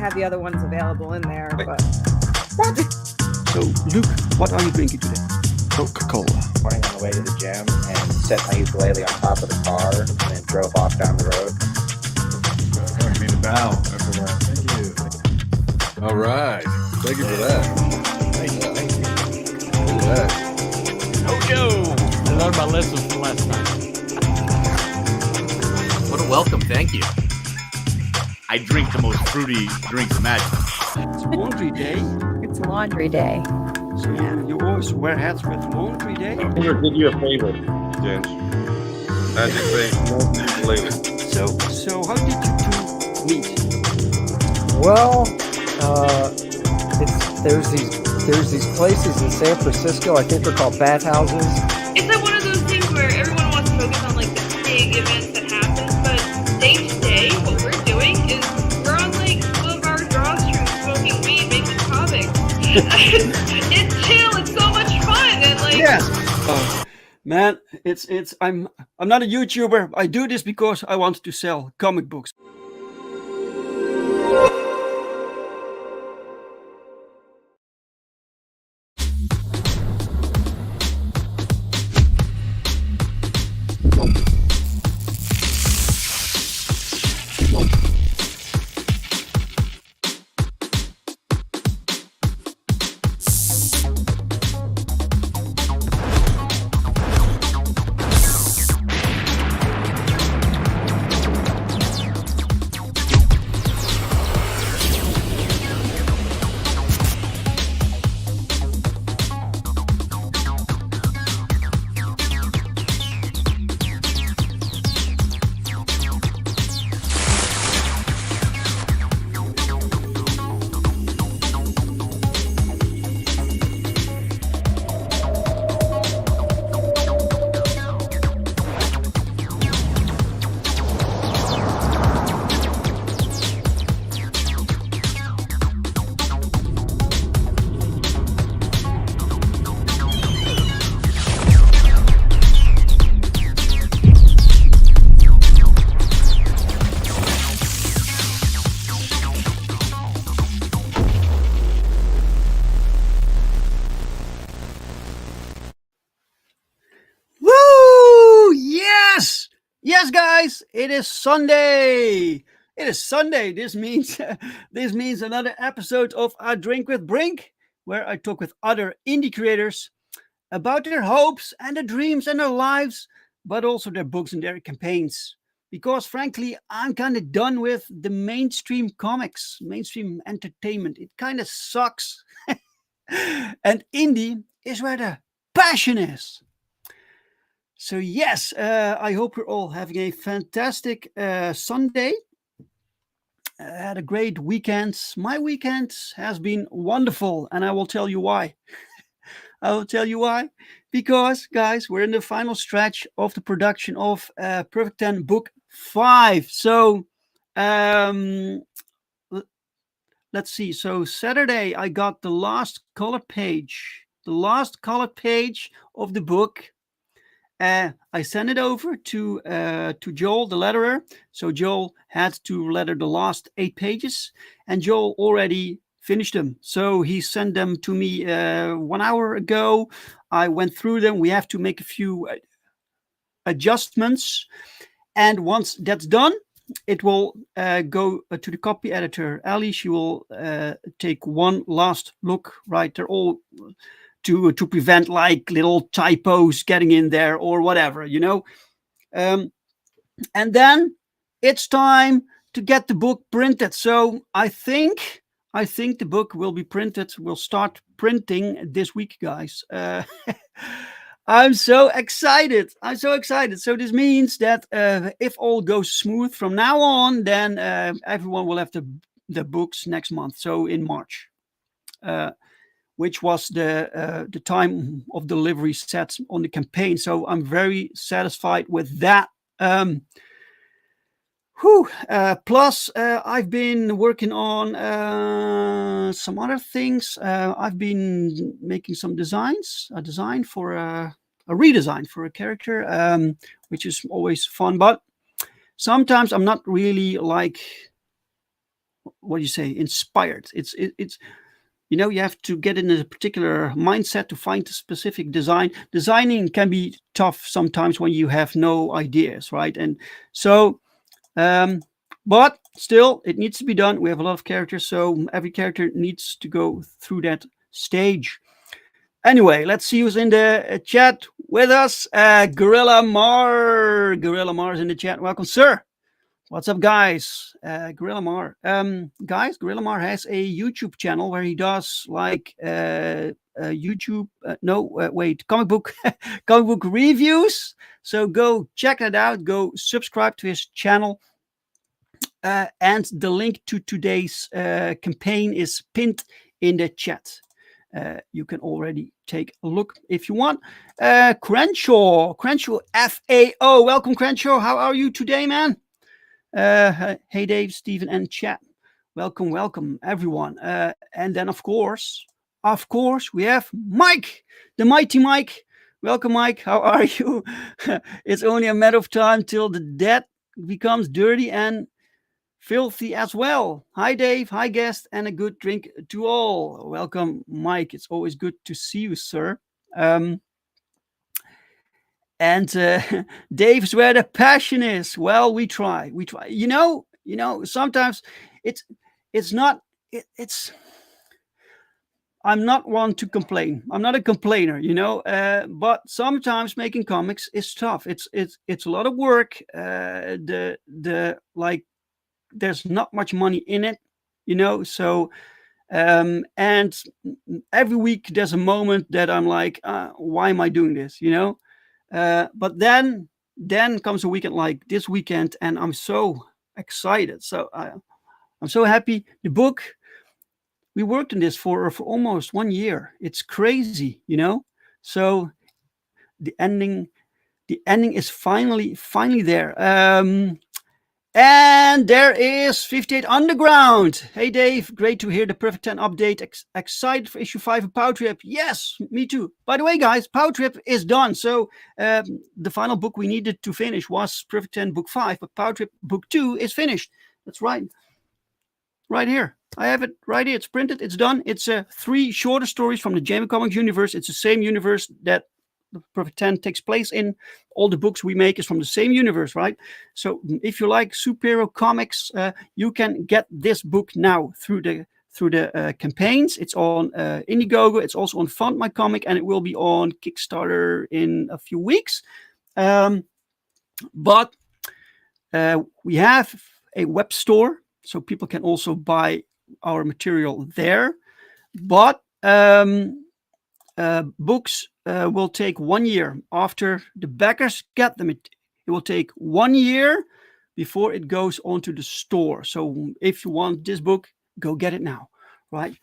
have the other ones available in there. But So, Luke, what are you drinking today? Coca-Cola. Morning on the way to the gym and set my ukulele on top of the car and then drove off down the road. Going to be the bow after that. Thank you. All right. Thank you for that. Thank you. Look at that. Joe. I learned my lesson from last night. What a welcome. Thank you. I drink the most fruity drinks imaginable. It's laundry day. it's laundry day. So you always wear hats with laundry day. Peter did you a favor, James. Magic thing. So how did you two meet? Well, there's these places in San Francisco. I think they're called bathhouses. It's like one of those things where everyone wants to focus on like the big events that happen, but day to day, what we're doing is we're on like 12-hour draw streams, smoking weed, making comics. It's chill. It's so much fun, and like Man, I'm not a YouTuber. I do this because I want to sell comic books. Yes, guys, it is Sunday. It is Sunday. This means another episode of A Drink with Brink, where I talk with other indie creators about their hopes and their dreams and their lives, but also their books and their campaigns. Because frankly, I'm kind of done with the mainstream comics, mainstream entertainment. It kind of sucks. And indie is where the passion is. So yes, I hope you're all having a fantastic Sunday. I had a great weekend. My weekend has been wonderful, and I will tell you why. I will tell you why. Because, guys, we're in the final stretch of the production of Perfect 10 Book 5. So, let's see. So, Saturday, I got the last colored page. The last colored page of the book. I sent it over to Joel, the letterer. So Joel had to letter the last 8 pages, and Joel already finished them. So he sent them to me 1 hour ago. I went through them. We have to make a few adjustments, and once that's done, it will go to the copy editor, Ali. She will take one last look. Right, they're all. To prevent like little typos getting in there or whatever, you know. And then it's time to get the book printed. So I think the book will be printed. We'll start printing this week, guys. I'm so excited. So this means that if all goes smooth from now on, then everyone will have the books next month. So in March. Which was the time of delivery set on the campaign. So I'm very satisfied with that. Plus, I've been working on some other things. I've been making some designs, a redesign for a character, which is always fun. But sometimes I'm not really like what do you say, inspired. It's you have to get in a particular mindset to find a specific design. Designing can be tough sometimes when you have no ideas, right? And so but still, it needs to be done. We have a lot of characters, so every character needs to go through that stage. Anyway, let's see who's in the chat with us. Gorilla Mars in the chat. Welcome, sir. What's up, guys? Gorilla Mar. Guys, Gorilla Mar has a YouTube channel where he does like YouTube. Comic book reviews. So go check it out. Go subscribe to his channel. And the link to today's campaign is pinned in the chat. You can already take a look if you want. Crenshaw FAO. Welcome, Crenshaw. How are you today, man? Hey, Dave, Stephen, and chat. Welcome, everyone. And then, of course, we have Mike, the mighty Mike. Welcome, Mike. How are you? It's only a matter of time till the dead becomes dirty and filthy as well. Hi, Dave. Hi, guest, and a good drink to all. Welcome, Mike. It's always good to see you, sir. And Dave's where the passion is. Well, we try. You know. Sometimes it's not. I'm not one to complain. I'm not a complainer, but sometimes making comics is tough. It's a lot of work. There's not much money in it, so and every week there's a moment that I'm like, why am I doing this, but then comes a weekend like this weekend and I'm so excited. So I'm so happy. The book, we worked on this for almost 1 year. It's crazy, so the ending is finally there. And there is 58 Underground. Hey, Dave. Great to hear the Perfect 10 update. Excited for issue 5 of POWERTRIP. Yes, me too. By the way, guys, POWERTRIP is done. So the final book we needed to finish was Perfect 10 book 5, but POWERTRIP book 2 is finished. That's right. Right here. I have it right here. It's printed. It's done. It's 3 shorter stories from the Jamie Comics universe. It's the same universe that the Perfect 10 takes place in. All the books we make is from the same universe, right? So if you like superhero comics, you can get this book now through the campaigns. It's on Indiegogo. It's also on Fund My Comic, and it will be on Kickstarter in a few weeks. But we have a web store, so people can also buy our material there. But books will take 1 year after the backers get them. It will take 1 year before it goes onto the store. So if you want this book, go get it now, right?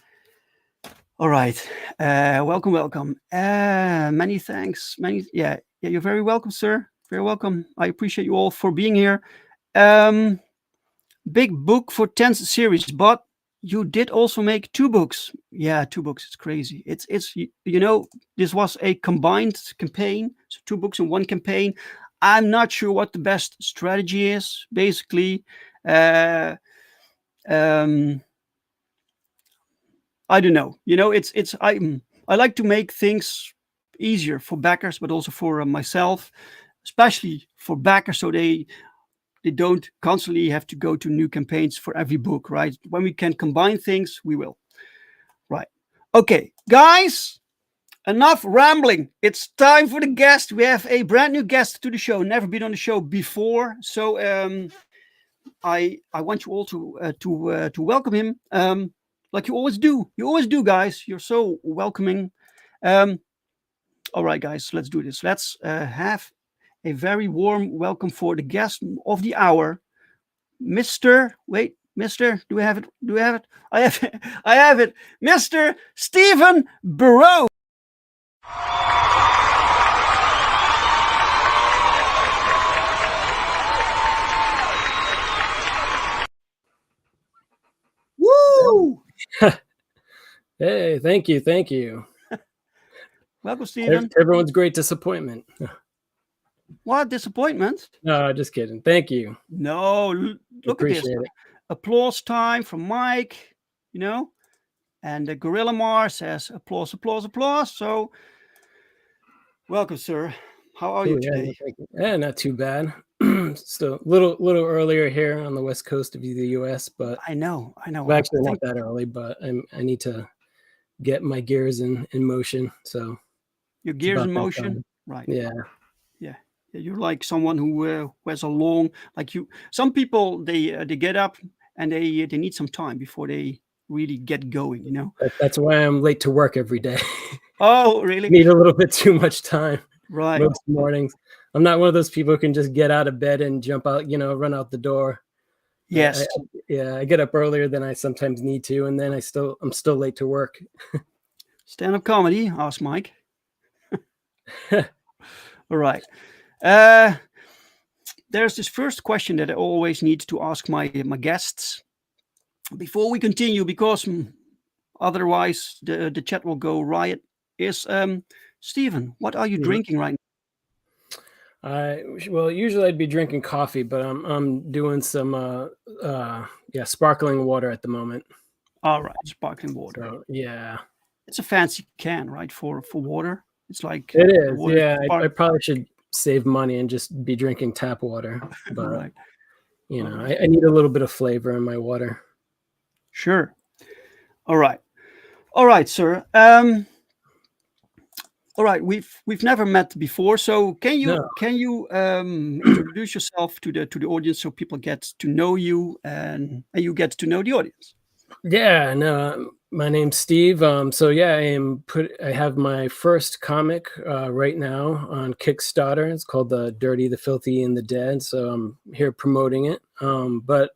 All right. Welcome. Many thanks. Yeah, you're very welcome, sir. Very welcome. I appreciate you all for being here. Big book for 10th series, but you did also make 2 books. Yeah, 2 books. It's crazy. It's this was a combined campaign. So 2 books in 1 campaign. I'm not sure what the best strategy is. Basically, I don't know. I like to make things easier for backers, but also for myself, especially for backers, so they don't constantly have to go to new campaigns for every book, right? When we can combine things, we will. Right. Okay, guys, enough rambling. It's time for the guest. We have a brand new guest to the show, never been on the show before. So I want you all to welcome him, like you always do. You always do, guys. You're so welcoming. All right, guys, let's do this. Let's have a very warm welcome for the guest of the hour, Mr. Do we have it? I have it. Mr. Stephen Barone. Woo! Hey, thank you. Welcome, Stephen. Everyone's great disappointment. What disappointment? No, just kidding. Thank you. No, look at this. Appreciate it. applause time from Mike, you know. And the Gorilla Mar says applause, applause, applause. So welcome, sir. How are you Ooh, yeah, today? thank you. Yeah, not too bad. Still a little earlier here on the west coast of the U.S., but I know. well, actually not that early, but I need to get my gears in motion. So Your it's gears about in that motion, time. right? Yeah. Yeah. You're like someone who has a long, like you. Some people they get up and they need some time before they really get going. You know. That's why I'm late to work every day. Oh, really? Need a little bit too much time. Right. Most mornings. I'm not one of those people who can just get out of bed and jump out, run out the door. Yes. I get up earlier than I sometimes need to, and then I'm still late to work. Stand-up comedy, asked Mike. All right. There's this first question that I always need to ask my guests before we continue, because otherwise the chat will go riot. Is Stephen, what are you drinking right now? Well, usually I'd be drinking coffee, but I'm doing some sparkling water at the moment. All right, sparkling water. So, yeah, it's a fancy can, right? For water, it's like it is. Yeah, I probably should save money and just be drinking tap water. But right. I need a little bit of flavor in my water. Sure. All right, sir. All right, we've never met before, so can you introduce yourself to the audience so people get to know you and you get to know the audience? Yeah, no, my name's Steve. So yeah, I have my first comic right now on Kickstarter. It's called The Dirty, the Filthy, and the Dead. So I'm here promoting it. But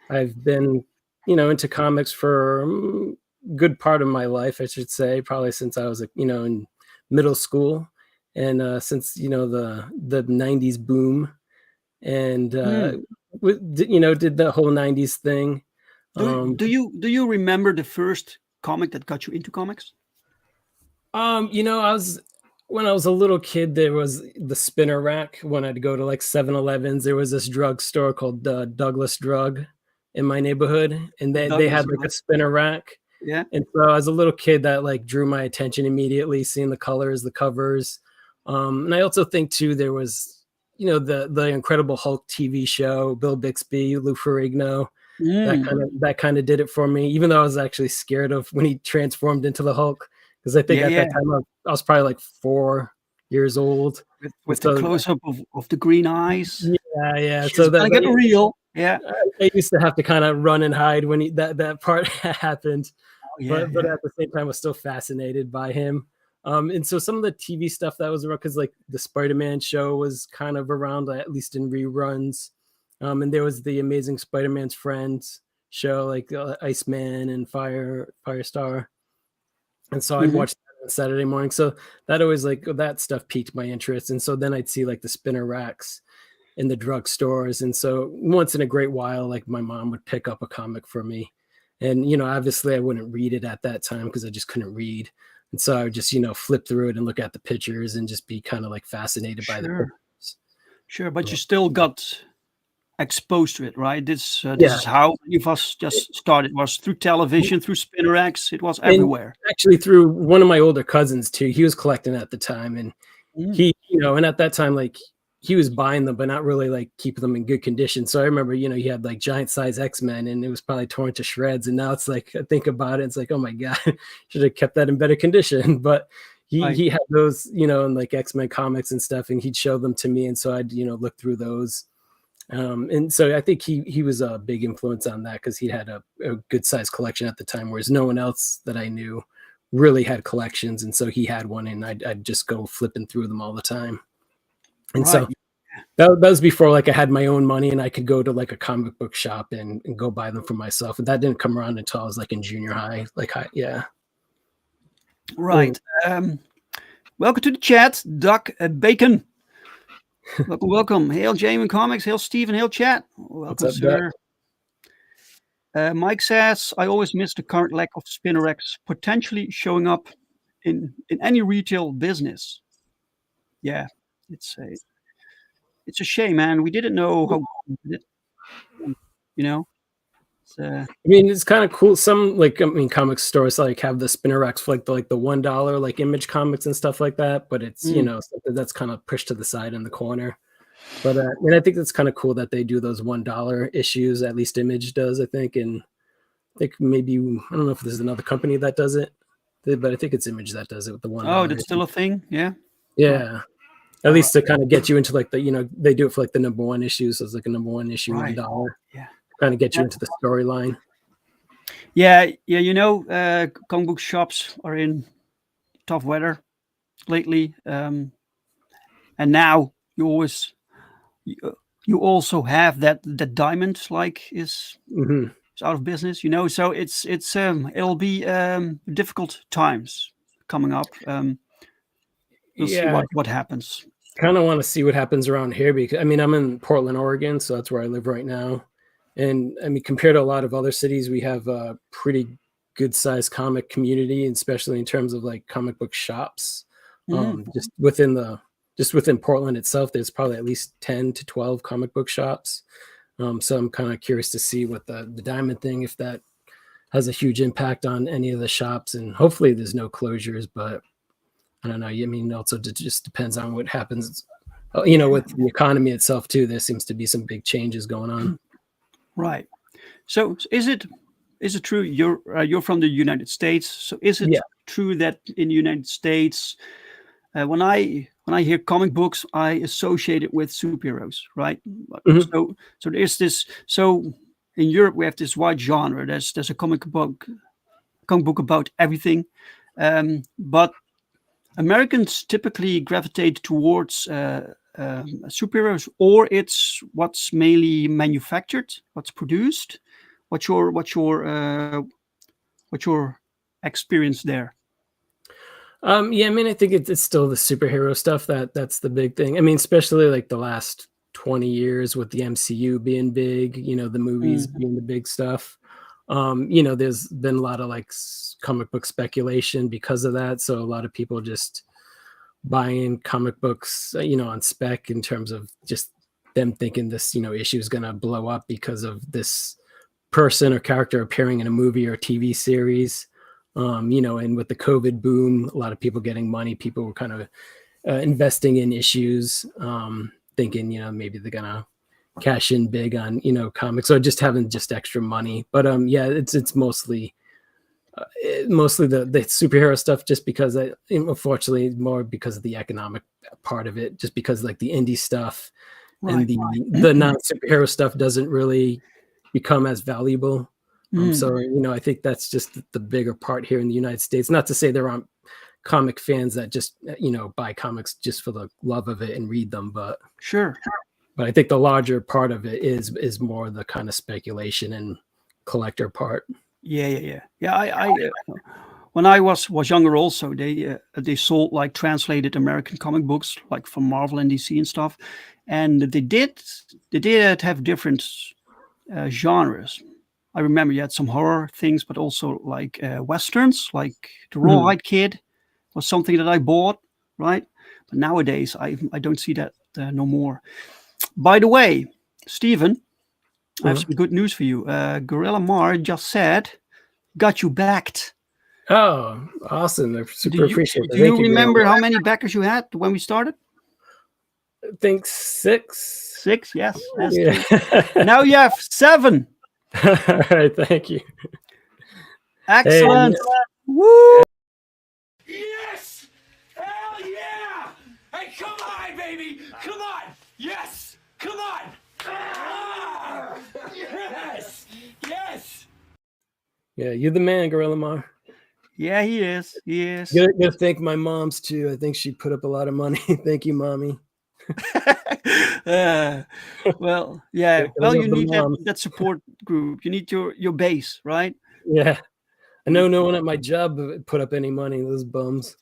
I've been, into comics for a good part of my life, I should say, probably since I was, in middle school, and since the 90s boom, and did the whole 90s thing. Do you remember the first comic that got you into comics? When I was a little kid, there was the spinner rack. When I'd go to like 7-Elevens, there was this drugstore called Douglas Drug in my neighborhood, and they had like a spinner rack. Yeah. And so as a little kid, that like drew my attention immediately, seeing the colors, the covers. And I also think too, there was, the Incredible Hulk TV show, Bill Bixby, Lou Ferrigno, that kind of did it for me, even though I was actually scared of when he transformed into the Hulk. Because I think that time I was probably like 4 years old. With the close-up of the green eyes. Yeah. So that get real. Yeah. I used to have to kind of run and hide when that part happened. But at the same time, I was still fascinated by him. And so some of the TV stuff that was around, because like the Spider-Man show was kind of around, at least in reruns. And there was the Amazing Spider-Man's Friends show, like Iceman and Firestar. And so I'd watch that on Saturday morning. So that always that stuff piqued my interest. And so then I'd see like the spinner racks in the drugstores. And so once in a great while, like my mom would pick up a comic for me. And, obviously I wouldn't read it at that time because I just couldn't read. And so I would just, flip through it and look at the pictures and just be kind of like fascinated by the pictures. Sure, but you still got exposed to it, right? This is how you just started. It was through television, through spinner racks. It was everywhere. And actually through one of my older cousins too. He was collecting at the time, and he, and at that time, like he was buying them, but not really like keeping them in good condition. So I remember, he had like giant size X-Men and it was probably torn to shreds. And now it's like, I think about it, it's like, oh my God, should have kept that in better condition. But he had those, and like X-Men comics and stuff, and he'd show them to me. And so I'd, look through those. And so I think he was a big influence on that because he had a good size collection at the time, whereas no one else that I knew really had collections. And so he had one, and I'd just go flipping through them all the time. And so that was before like I had my own money and I could go to like a comic book shop and go buy them for myself. And that didn't come around until I was like in junior high. Right. Welcome to the chat, Duck Bacon. Welcome. Hail Jamin Comics. Hail Stephen. Hail chat. Welcome, sir. Mike says, I always miss the current lack of spinner racks potentially showing up in any retail business. Yeah, it's a shame, man. We didn't know how good it, It's, I mean, it's kind of cool. Some comic stores like have the spinner racks for like the $1 like Image Comics and stuff like that. But it's something that's kind of pushed to the side in the corner. But and I think it's kind of cool that they do those $1 issues. At least Image does, I think, and I think maybe I don't know if there's another company that does it, but I think it's Image that does it with the $1. oh, that's still a thing. Yeah. Yeah. At least to kind of get you into like they do it for like the #1 issues. So it's like a #1 issue, Right. $1. Yeah. Kind of get you into the storyline. Yeah. Comic book shops are in tough weather lately, and now you also have that Diamond is out of business. So it'll be difficult times coming up. We'll see what happens. Kind of want to see what happens around here because I mean I'm in Portland, Oregon, so that's where I live right now. And I mean, compared to a lot of other cities, we have a pretty good sized comic community, especially in terms of like comic book shops. Just within Portland itself, there's probably at least 10 to 12 comic book shops. So I'm kind of curious to see what the Diamond thing, if that has a huge impact on any of the shops, and hopefully there's no closures, but I don't know. I mean, also it just depends on what happens, with the economy itself too. There seems to be some big changes going on. Right. So is it true you're from the United States? So is it true that in the United States, when I hear comic books, I associate it with superheroes, right? So there's this. So in Europe, we have this wide genre. There's a comic book about everything, but Americans typically gravitate towards superheroes, or it's what's mainly manufactured, what's produced. What's your experience there? I mean, I think it's still the superhero stuff that's the big thing. I mean, especially like the last 20 years with the MCU being big, the movies being the big stuff. There's been a lot of like comic book speculation because of that. So a lot of people just buying comic books, on spec in terms of just them thinking this, issue is going to blow up because of this person or character appearing in a movie or TV series. And with the COVID boom, a lot of people getting money, people were kind of investing in issues, thinking, maybe they're going to cash in big on, comics, or just having just extra money. But it's mostly the superhero stuff, just because unfortunately more because of the economic part of it, just because like the indie stuff and the non-superhero stuff doesn't really become as valuable. So I think that's just the bigger part here in the United States. Not to say there aren't comic fans that just buy comics just for the love of it and read them, but sure. But I think the larger part of it is more the kind of speculation and collector part. Yeah. I when I was younger, also they sold like translated American comic books, like from Marvel and DC and stuff, and they did have different genres. I remember you had some horror things, but also like westerns, like the Rawhide Kid was something that I bought, right? But nowadays I don't see that no more. By the way, Stephen, I have some good news for you. Gorilla Mar just said, got you backed. Oh, awesome. I super appreciate it. Do you remember how many backers you had when we started? I think 6. 6, yes. Yeah. Now you have 7. All right, thank you. Excellent. Hey, Woo! Yes! Hell yeah! Hey, come on, baby! Come on! Yes! Come on! Ah! Yes! Yes! Yeah, you're the man, Gorilla Mar. Yeah, he is. He is. Gotta thank my moms too. I think she put up a lot of money. Thank you, mommy. Well, yeah. Well, you need that support group. You need your base, right? Yeah. I know no one at my job put up any money, those bums.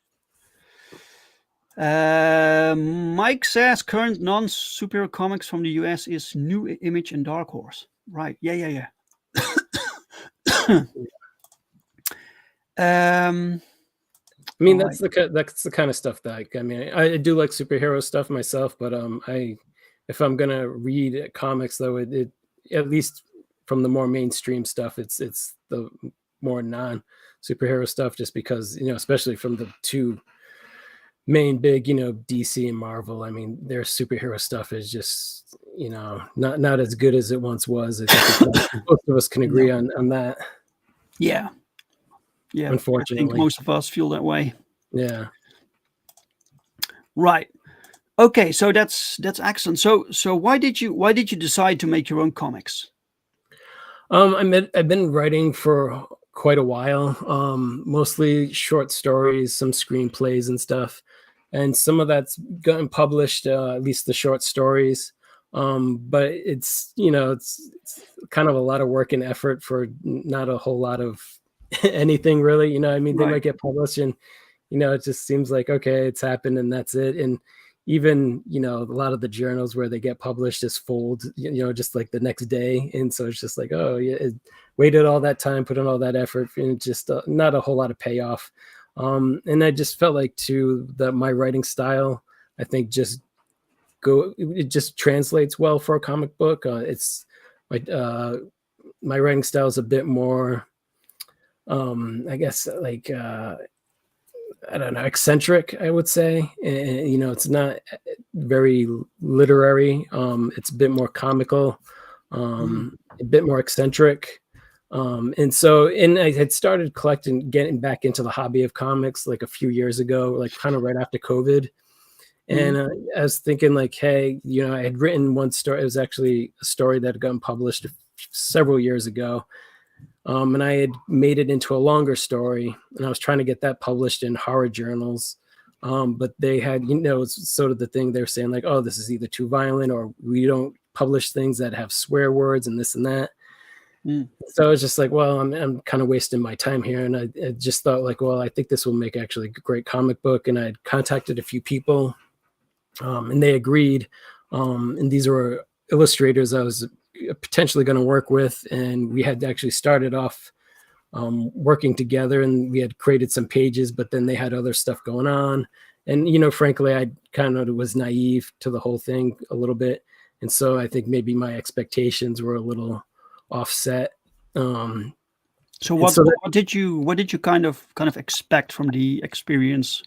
Mike says current non-superhero comics from the US is New Image and Dark Horse. Right. Yeah. I mean, that's the kind of stuff that I do like superhero stuff myself, but if I'm gonna read comics though, it at least from the more mainstream stuff, it's the more non superhero stuff, just because, you know, especially from the two main big, you know, DC and Marvel. I mean, their superhero stuff is just, you know, not as good as it once was. I think both of us can agree on that. Yeah. Yeah. Unfortunately. I think most of us feel that way. Yeah. Right. Okay. So that's excellent. So why did you decide to make your own comics? I've been writing for quite a while, mostly short stories, some screenplays and stuff. And some of that's gotten published, at least the short stories. But it's, you know, it's kind of a lot of work and effort for not a whole lot of anything really, you know. I mean, they might get published and, you know, it just seems like, okay, it's happened and that's it. And even, you know, a lot of the journals where they get published just fold, you know, just like the next day. And so it's just like, oh yeah, it waited all that time, put in all that effort, and just not a whole lot of payoff. And I just felt like my writing style, I think it just translates well for a comic book. It's like, my writing style is a bit more, I guess, like, I don't know, eccentric, I would say. And, you know, it's not very literary. It's a bit more comical, a bit more eccentric. And I had started getting back into the hobby of comics like a few years ago, like kind of right after COVID. And I was thinking like, hey, you know, I had written one story. It was actually a story that had gotten published several years ago. And I had made it into a longer story, and I was trying to get that published in horror journals. But they had, you know, it's sort of the thing they're saying like, oh, this is either too violent or we don't publish things that have swear words and this and that. So I was just like, well, I'm kind of wasting my time here. And I just thought like, well, I think this will make actually a great comic book. And I had contacted a few people, and they agreed. And these were illustrators I was potentially going to work with. And we had actually started off working together, and we had created some pages, but then they had other stuff going on. And, you know, frankly, I kind of was naive to the whole thing a little bit. And so I think maybe my expectations were a little offset. So what did you kind of expect from the experience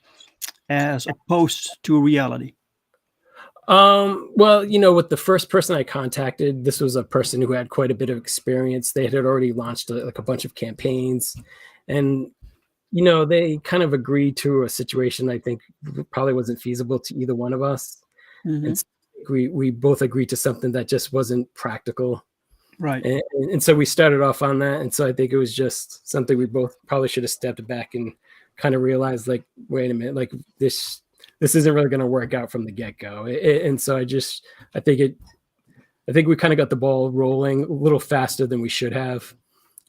as opposed to reality? Well, you know, with the first person I contacted, this was a person who had quite a bit of experience. They had already launched like a bunch of campaigns, and, you know, they kind of agreed to a situation I think probably wasn't feasible to either one of us. And so we both agreed to something that just wasn't practical. Right. And so we started off on that. And so I think it was just something we both probably should have stepped back and kind of realized like, wait a minute, like this isn't really going to work out from the get-go. And so I think we kind of got the ball rolling a little faster than we should have.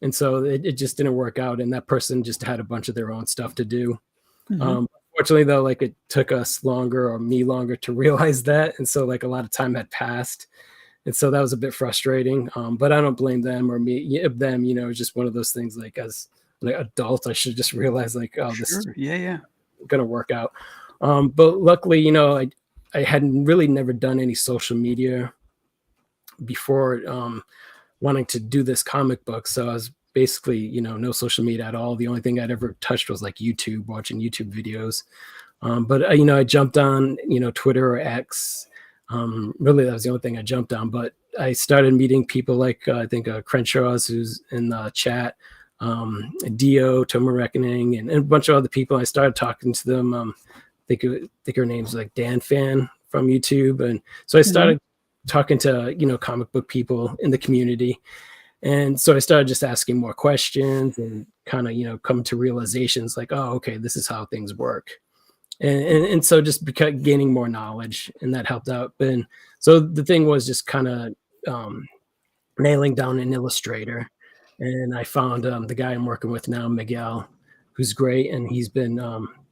And so it just didn't work out. And that person just had a bunch of their own stuff to do. Fortunately though, like it took us longer, or me longer, to realize that. And so like a lot of time had passed. And so that was a bit frustrating, but I don't blame them or them. You know, it's just one of those things. Like as an adult, I should just realize like, oh, this is gonna work out. But luckily, you know, I hadn't really never done any social media before wanting to do this comic book. So I was basically, you know, no social media at all. The only thing I'd ever touched was like YouTube, watching YouTube videos. But you know, I jumped on, you know, Twitter or X. Really, that was the only thing I jumped on. But I started meeting people like I think Crenshaw's, who's in the chat, Dio, Tomo Reckoning, and a bunch of other people. I started talking to them. I think her name's like Dan Fan from YouTube, and so I started talking to, you know, comic book people in the community. And so I started just asking more questions and kind of, you know, come to realizations like, oh, okay, this is how things work. And so just gaining more knowledge, and that helped out. And so the thing was just kind of nailing down an illustrator. And I found the guy I'm working with now, Miguel, who's great. And he's been,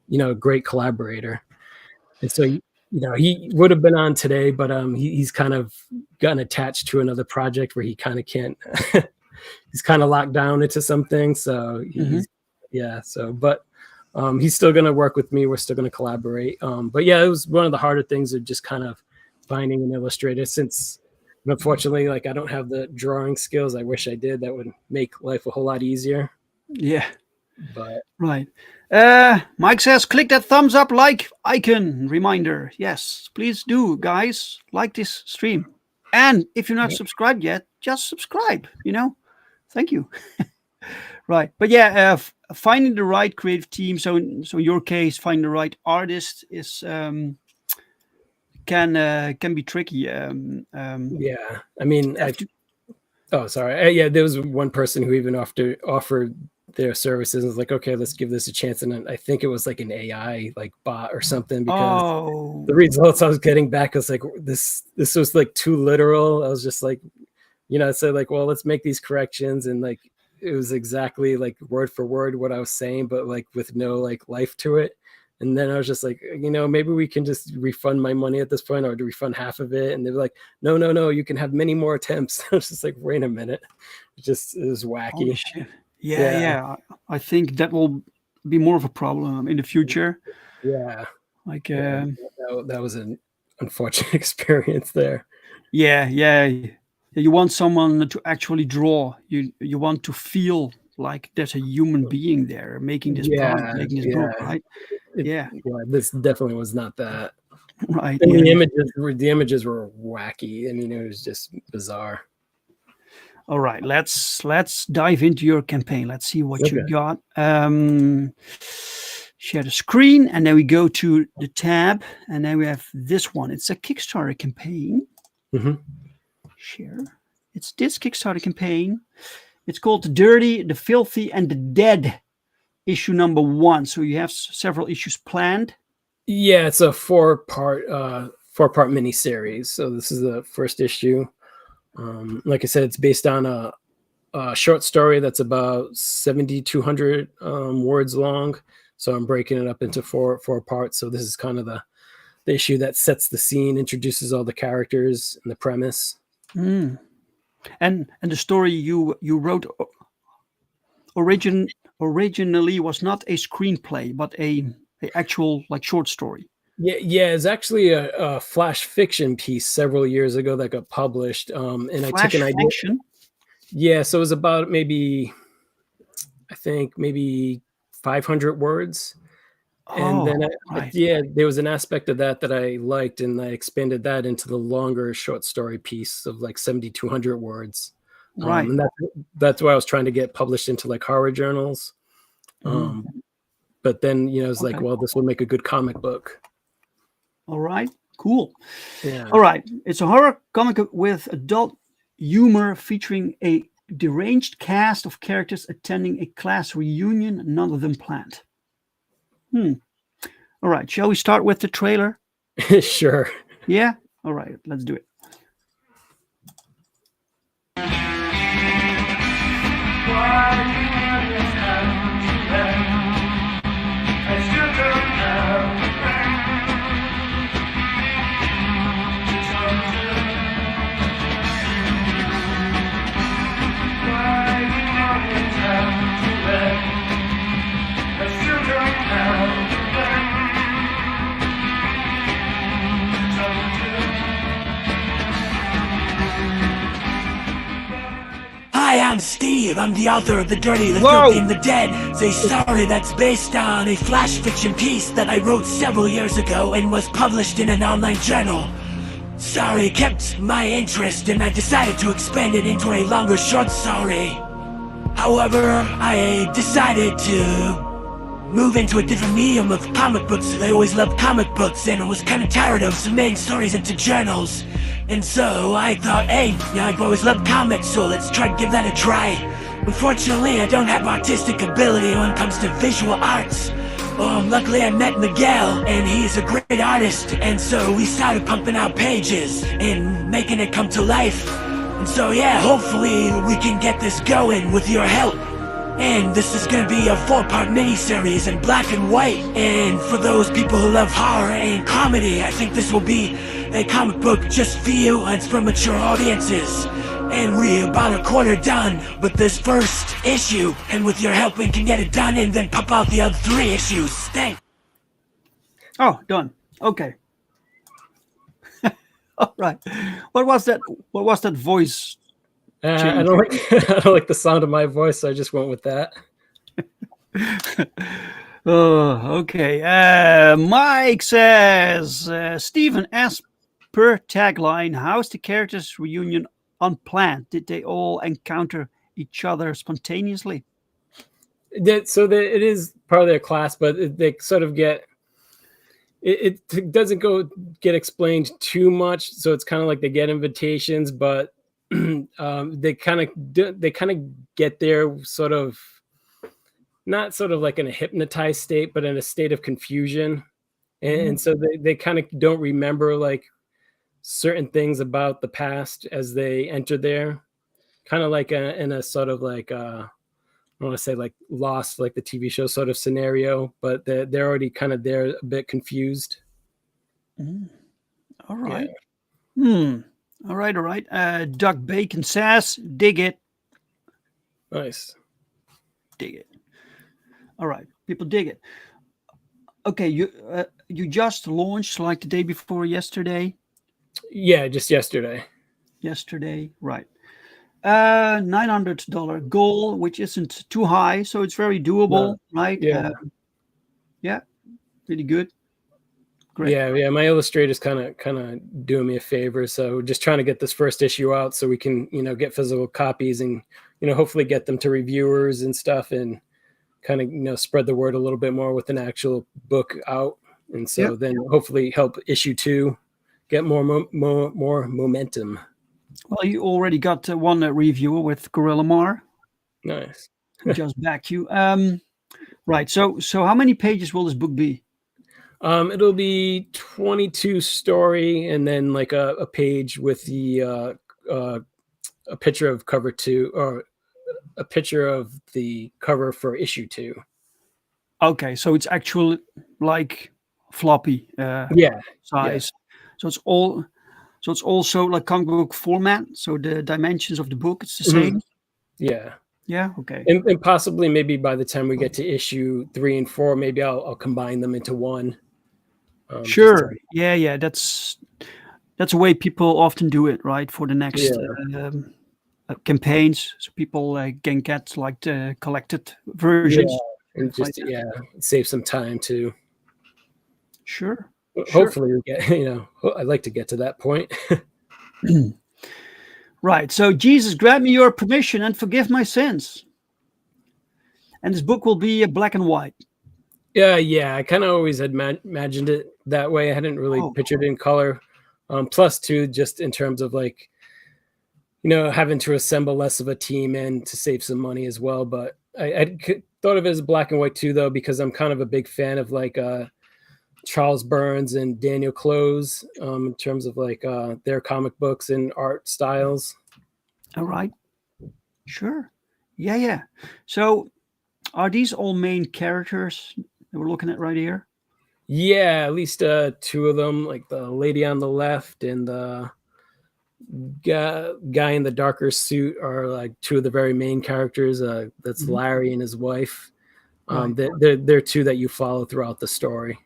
you know, a great collaborator. And so, you know, he would have been on today, but he's kind of gotten attached to another project where he kind of can't, he's kind of locked down into something. So but he's still going to work with me. We're still going to collaborate. But yeah, it was one of the harder things of just kind of finding an illustrator, since unfortunately, like I don't have the drawing skills. I wish I did. That would make life a whole lot easier. Yeah. But Right. Mike says, click that thumbs up like icon reminder. Yes, please do, guys. Like this stream. And if you're not subscribed yet, just subscribe, Thank you. Right. But yeah, finding the right creative team. So in your case, finding the right artist is can be tricky. yeah, I mean, there was one person who even offered their services and was like, okay, let's give this a chance. And I think it was like an AI like bot or something, because the results I was getting back was like, this was like too literal. I was just like, I said like, well, let's make these corrections. And like, it was exactly like word for word what I was saying, but like with no like life to it. And then I was just like, maybe we can just refund my money at this point, or to refund half of it. And they were like, no, you can have many more attempts. I was just like, wait a minute. It was wacky. Holy shit. Yeah. I think that will be more of a problem in the future. Yeah. Like that was an unfortunate experience there. Yeah. You want someone to actually draw. You want to feel like there's a human being there making this product, making this book, right? This definitely was not that. Right. I mean, the images were wacky. I mean, it was just bizarre. All right, let's dive into your campaign. Let's see what you got. Share the screen, and then we go to the tab, and then we have this one. It's a Kickstarter campaign. Share. It's this Kickstarter campaign. It's called The Dirty, the Filthy, and the Dead, issue number 1. So you have several issues planned. Yeah, it's a four-part miniseries. So this is the first issue. Like I said, it's based on a short story that's about 7,200 words long. So I'm breaking it up into four parts. So this is kind of the issue that sets the scene, introduces all the characters and the premise. And the story you wrote originally was not a screenplay, but a actual like short story. Yeah, it's actually a flash fiction piece several years ago that got published. And I took an idea. Fiction? Yeah, so it was about maybe 500 words. And then there was an aspect of that I liked, and I expanded that into the longer short story piece of like 7,200 words. Right. And that's why I was trying to get published into like horror journals. But then, it's like, well, this will make a good comic book. All right, cool. Yeah. All right, it's a horror comic with adult humor featuring a deranged cast of characters attending a class reunion, none of them planned. All right, shall we start with the trailer? Sure. Yeah? All right, let's do it. Hi, I'm Steve. I'm the author of The Dirty, the Filthy, and the Dead. It's a story that's based on a flash fiction piece that I wrote several years ago and was published in an online journal. Story kept my interest, and I decided to expand it into a longer short story. However, I decided to move into a different medium of comic books. I always loved comic books, and I was kind of tired of submitting stories into journals. And so I thought, hey, I've always loved comics, so let's try to give that a try. Unfortunately, I don't have artistic ability when it comes to visual arts. Luckily I met Miguel, and he's a great artist, and so we started pumping out pages and making it come to life. And so yeah, hopefully we can get this going with your help. And this is gonna be a 4-part miniseries in black and white. And for those people who love horror and comedy, I think this will be a comic book just for you, and it's for mature audiences. And we're about a quarter done with this first issue, and with your help we can get it done and then pop out the other 3 issues. Thanks. Oh, done. Okay. All right. What was that? What was that voice? I don't like I don't like the sound of my voice, so I just went with that. Oh, okay. Mike says, Stephen, as per tagline, how's the characters' reunion unplanned? Did they all encounter each other spontaneously? It is part of their class, but they sort of get it doesn't get explained too much. So it's kind of like they get invitations, but they kind of get there sort of not sort of like in a hypnotized state, but in a state of confusion. And so they kind of don't remember like certain things about the past as they enter there, kind of like in a sort of like I want to say like Lost, like the TV show sort of scenario, but they're already kind of there a bit confused. All right. Yeah. All right. Doug Bacon says, dig it. Nice. Dig it. All right. People dig it. Okay. You just launched like the day before yesterday? Yeah, just yesterday. Yesterday. Right. $900 goal, which isn't too high, so it's very doable, right? Yeah. Yeah, pretty good. Great. Yeah. My illustrator's kind of doing me a favor, so just trying to get this first issue out so we can, get physical copies and, hopefully get them to reviewers and stuff, and kind of, spread the word a little bit more with an actual book out, and so then hopefully help issue 2 get more momentum. Well, you already got one reviewer with Gorilla Mar. Nice. Just back you. Right. So how many pages will this book be? It'll be 22 story, and then like a page with the a picture of cover 2, or a picture of the cover for issue 2. Okay, so it's actually like floppy size. Yeah. So it's also like comic book format. So the dimensions of the book, it's the same. Yeah. Yeah. Okay. And possibly maybe by the time we get to issue 3 and 4, maybe I'll combine them into one. Sure. Yeah. That's a way people often do it, right? For the next campaigns, so people can get like the collected versions. Yeah. And just save some time too. Sure. Hopefully we get, I'd like to get to that point. Right. So Jesus, grant me your permission and forgive my sins. And this book will be black and white. Yeah. I kind of always had imagined it that way. I hadn't really pictured it in color. Plus too, just in terms of like, having to assemble less of a team and to save some money as well. But I thought of it as black and white too, though, because I'm kind of a big fan of like, Charles Burns and Daniel Close, in terms of like their comic books and art styles. All right. Sure. Yeah. So are these all main characters that we're looking at right here? Yeah, at least 2 of them, like the lady on the left and the guy in the darker suit are like 2 of the very main characters. That's Larry and his wife. They're 2 that you follow throughout the story.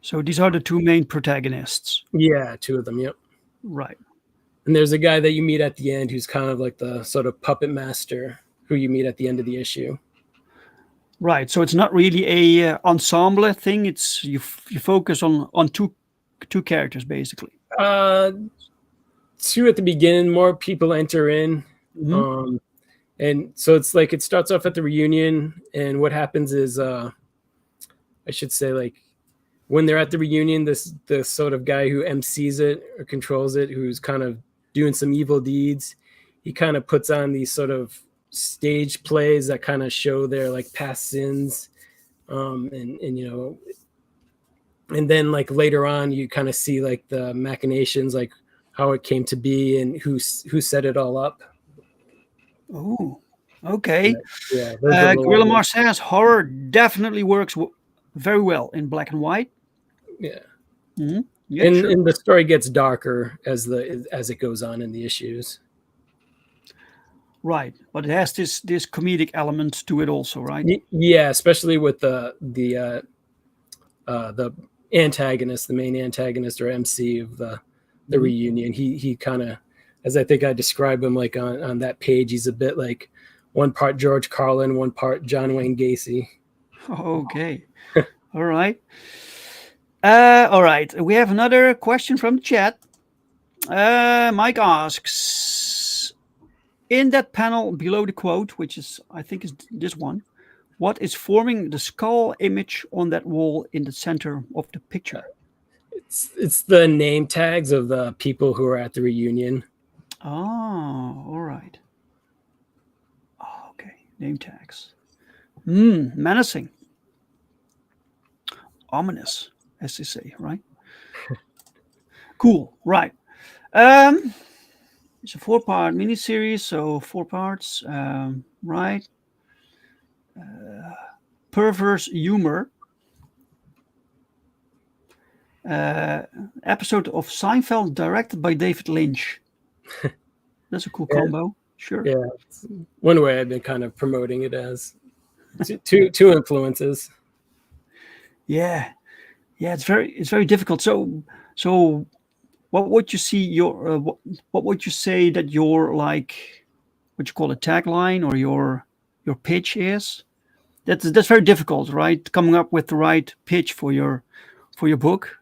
So these are the 2 main protagonists. Yeah, 2 of them. Yep. Right. And there's a guy that you meet at the end who's kind of like the sort of puppet master who you meet at the end of the issue. Right. So it's not really a ensemble thing. It's you focus on two characters basically. 2 at the beginning. More people enter in. And so it's like it starts off at the reunion, and what happens is I should say like when they're at the reunion, the sort of guy who MCs it or controls it, who's kind of doing some evil deeds, he kind of puts on these sort of stage plays that kind of show their like past sins, and then like later on you kind of see like the machinations, like how it came to be and who set it all up. Oh, okay. Yeah. Gorilla Mar says horror definitely works very well in black and white. Yeah. Yeah, and the story gets darker as it goes on in the issues. Right, but it has this comedic element to it also, right? Yeah, especially with the antagonist, the main antagonist or MC of the the reunion. He kind of, as I think I describe him, like on that page, he's a bit like one part George Carlin, one part John Wayne Gacy. Okay. All right. All right. We have another question from the chat. Mike asks, in that panel below the quote, which is, I think is this one, what is forming the skull image on that wall in the center of the picture? It's the name tags of the people who are at the reunion. Oh, all right. Oh, okay. Name tags. Menacing. Ominous, as they say, right? Cool, right. It's a 4-part miniseries, so 4 parts, right? Perverse humor. Episode of Seinfeld directed by David Lynch. That's a cool combo. Sure. Yeah, it's one way I've been kind of promoting it as two influences. Yeah, it's very difficult. So what would you see your what would you say that your, like, what you call a tagline or your pitch is? That's very difficult, right? Coming up with the right pitch for your book.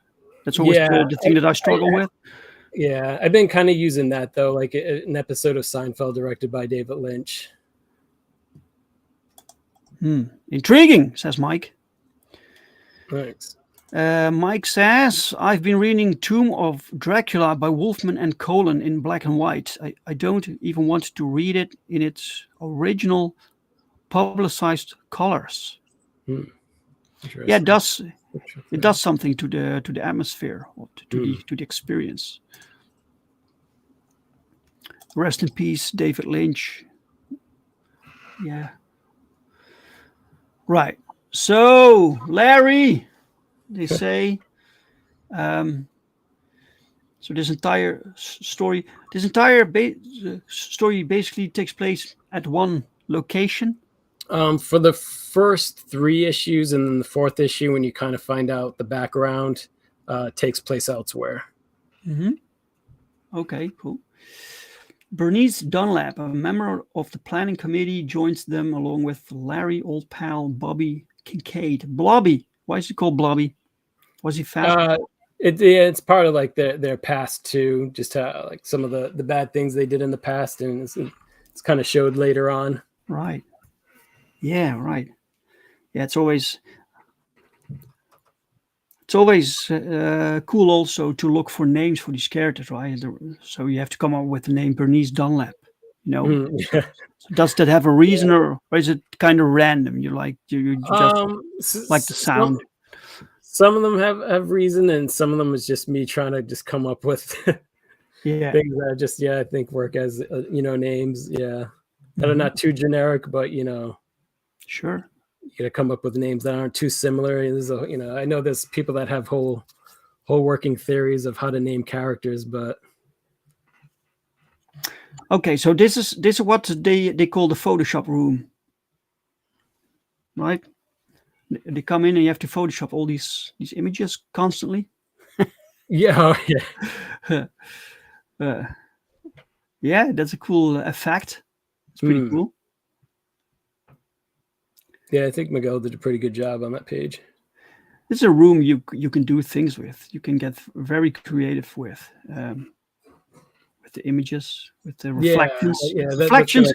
That's always the thing that I struggle with. Yeah, I've been kind of using that though, like an episode of Seinfeld directed by David Lynch. Intriguing, says Mike. Thanks. Mike says, I've been reading Tomb of Dracula by Wolfman and Colin in black and white. I don't even want to read it in its original publicized colors. Yeah, it does something to the atmosphere, or to the experience. Rest in peace, David Lynch. Yeah. Right. So, Larry, they say, so this entire story basically takes place at one location. For the first 3 issues, and then the 4th issue, when you kind of find out the background, takes place elsewhere. Okay, cool. Bernice Dunlap, a member of the planning committee, joins them along with Larry old pal Bobby Kincaid. Blobby. Why is he called Blobby? Was he fat? It's part of like their past too, just like some of the bad things they did in the past, and it's kind of showed later on. Right. Yeah, right. Yeah, it's always cool also to look for names for these characters, right? So you have to come up with the name Bernice Dunlap. So does that have a reason, or is it kind of random? You just like the sound. Some of them have reason, and some of them is just me trying to just come up with things that I think work as names. Yeah, that are not too generic, but sure. You got to come up with names that aren't too similar. I know there's people that have whole working theories of how to name characters, but okay. So this is what they call the Photoshop room, right? They come in and you have to Photoshop all these images constantly. Yeah. Yeah, that's a cool effect. It's pretty cool. Yeah, I think Miguel did a pretty good job on that page. It's a room you can do things with. You can get very creative with the images, with the reflections. Reflections.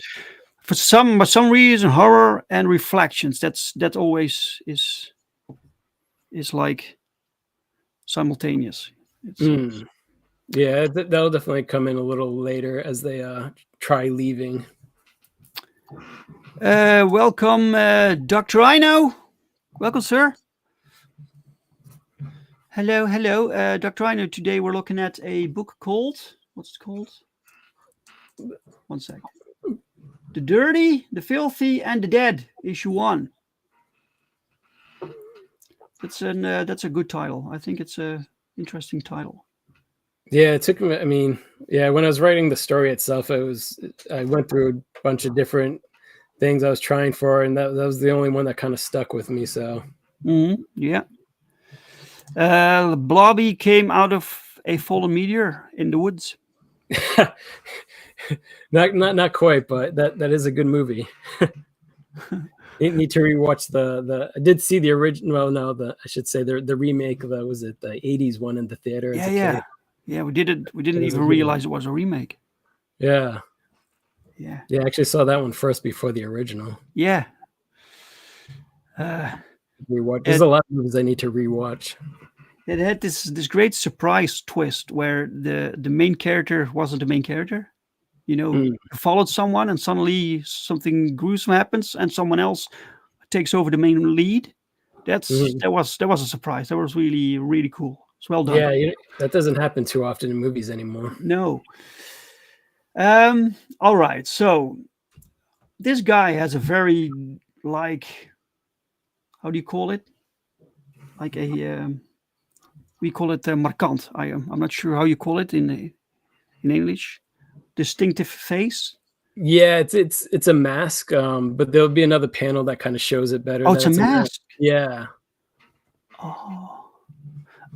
For some reason, horror and reflections. That always is like simultaneous. Yeah, that'll definitely come in a little later as they try leaving. Welcome, Dr. Ino. Welcome, sir. Hello, Dr. Ino. Today we're looking at a book called, what's it called? One sec. The Dirty, the Filthy, and the Dead, issue 1. That's a good title. I think it's a interesting title. Yeah, it took me. I mean, when I was writing the story itself, I went through a bunch of different things I was trying for, and that was the only one that kind of stuck with me. So, yeah. Blobby came out of A Fallen Meteor in the Woods? Not quite, but that is a good movie. Need to rewatch the. I did see the original. Well, no, I should say the remake of was it the '80s one in the theater? as a kid. Yeah. We didn't It was a even good realize one. it was a remake. Yeah. Yeah. I actually saw that one first before the original. Yeah. Rewatch. There's a lot of movies I need to rewatch. It had this great surprise twist where the main character wasn't the main character. You followed someone and suddenly something gruesome happens and someone else takes over the main lead. That was a surprise. That was really, really cool. It's well done. Yeah, that doesn't happen too often in movies anymore. No. All right. So this guy has a very how do you call it? Like we call it markant. I'm not sure how you call it in English. Distinctive face. Yeah, it's a mask. But there'll be another panel that kind of shows it better. Oh, it's a mask. Yeah. Oh,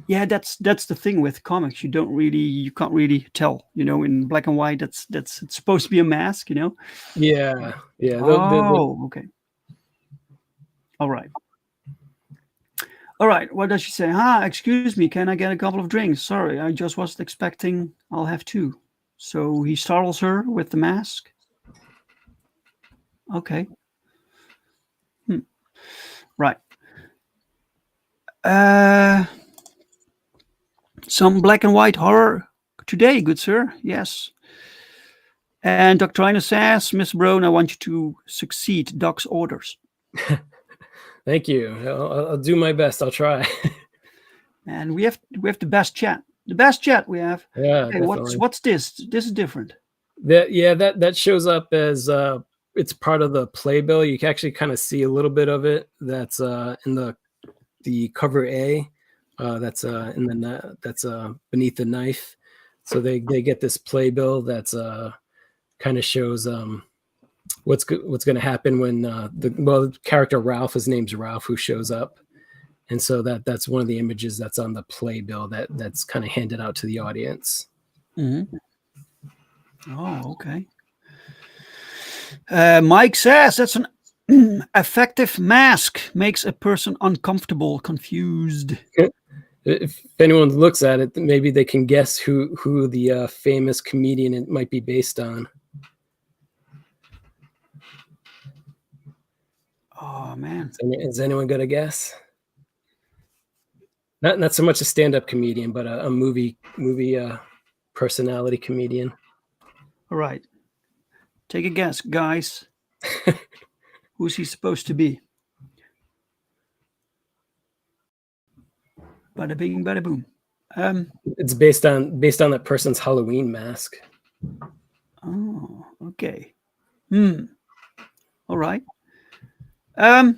yeah. That's the thing with comics. You can't really tell. In black and white, it's supposed to be a mask. Yeah. Okay. All right. All right. What does she say? Excuse me. Can I get a couple of drinks? Sorry, I just wasn't expecting. I'll have two. So he startles her with the mask. Okay. Right. Some black and white horror today, good sir. Yes. And Dr. Reiner says, Miss Barone, I want you to succeed Doc's orders. Thank you. I'll do my best. I'll try. And we have the best chat. The best chat we have. Yeah. Okay, what's this? This is different. That shows up as it's part of the playbill. You can actually kind of see a little bit of it. That's in the cover A. That's that's beneath the knife. So they get this playbill that's kind of shows what's going to happen when the character Ralph, his name's Ralph, who shows up. And so that's one of the images that's on the playbill that's kind of handed out to the audience. Mm-hmm. Oh, okay. Mike says that's an effective mask, makes a person uncomfortable, confused. If anyone looks at it, maybe they can guess who the famous comedian it might be based on. Oh man, is anyone gonna guess? Not so much a stand-up comedian, but a movie personality comedian. All right, take a guess, guys. Who's he supposed to be? Bada bing, bada boom. It's based on that person's Halloween mask. Oh, okay. All right. I'll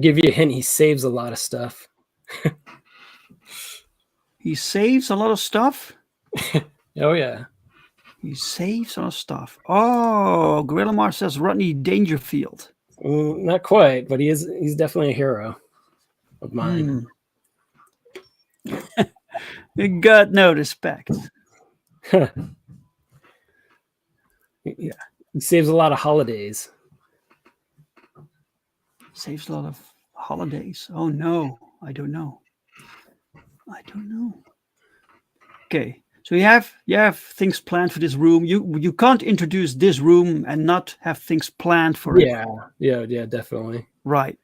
give you a hint. He saves a lot of stuff. He saves a lot of stuff? Oh, yeah. He saves a lot of stuff. Oh, Gorilla Mars says Rodney Dangerfield. Not quite, but he's definitely a hero of mine. You got no respect. He saves a lot of holidays. Saves a lot of holidays. Oh no, I don't know. Okay, so you have things planned for this room. You can't introduce this room and not have things planned for it. Yeah, definitely. Right.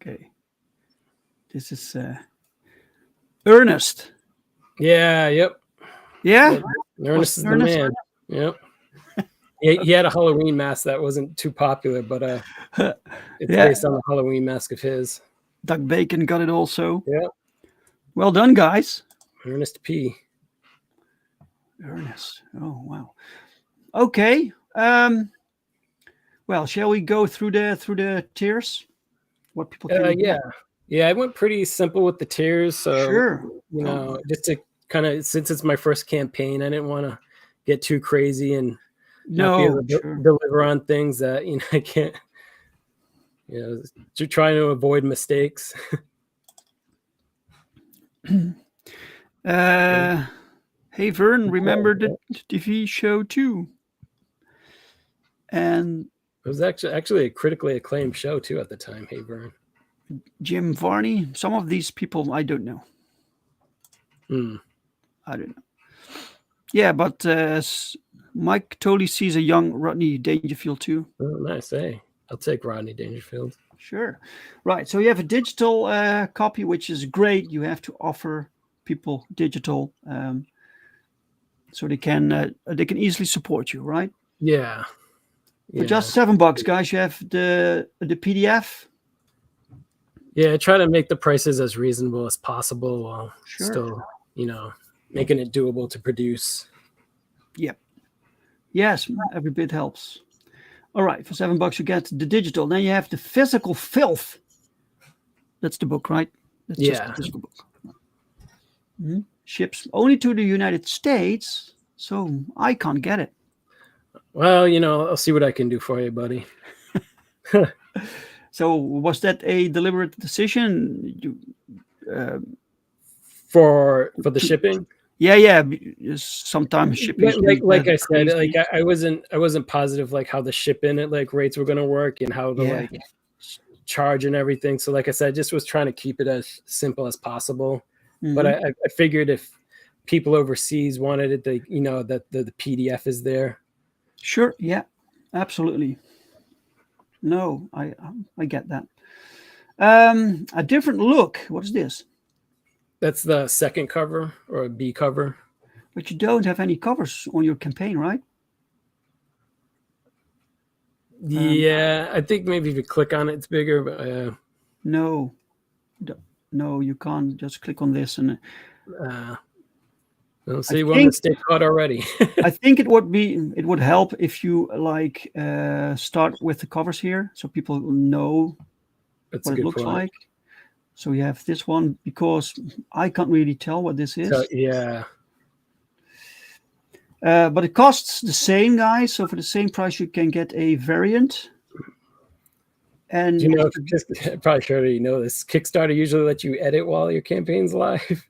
Okay. This is Ernest. Yeah. Yep. Yeah. Ernest is the man. Yep. He had a Halloween mask that wasn't too popular, but it's based on the Halloween mask of his. Doug Bacon got it also. Yeah. Well done, guys. Ernest P. Ernest. Oh wow. Okay. Well, shall we go through the tiers? What people can Yeah, I went pretty simple with the tiers. So sure. Just to kind of, since it's my first campaign, I didn't want to get too crazy and not be able to deliver on things that I can't. To trying to avoid mistakes. Hey Vern, remember the TV show too? And It was actually a critically acclaimed show too at the time. Hey Vern. Jim Varney. Some of these people I don't know. I don't know. Yeah, but Mike totally sees a young Rodney Dangerfield too. Oh, nice. Hey, I'll take Rodney Dangerfield. Sure. Right. So you have a digital copy, which is great. You have to offer people digital, so they can easily support you, right? Yeah. For just $7, guys, you have the PDF. Yeah, try to make the prices as reasonable as possible while Sure. still, making it doable to produce. Yep. Yes, every bit helps. All right, for $7 you get the digital. Then you have the physical filth. That's the book, right? That's just the physical book. Ships only to the United States, so I can't get it. Well, I'll see what I can do for you, buddy. So was that a deliberate decision? For the shipping? Yeah. Sometimes shipping. Like I said, I wasn't positive like how the shipping rates were gonna work and how to charge and everything. So like I said, I just was trying to keep it as simple as possible. But I figured if people overseas wanted it, that the PDF is there. Sure. Yeah. Absolutely. No, I get that. A different look. What is this? That's the second cover or a B cover. But you don't have any covers on your campaign, right? Yeah, I think maybe if you click on it, it's bigger. But no, you can't just click on this and. See, one mistake caught already. I think it would help if you start with the covers here, so people know what it looks like. So you have this one because I can't really tell what this is. So, yeah. But it costs the same, guys. So for the same price, you can get a variant. And probably sure you know this. Kickstarter usually lets you edit while your campaign's live.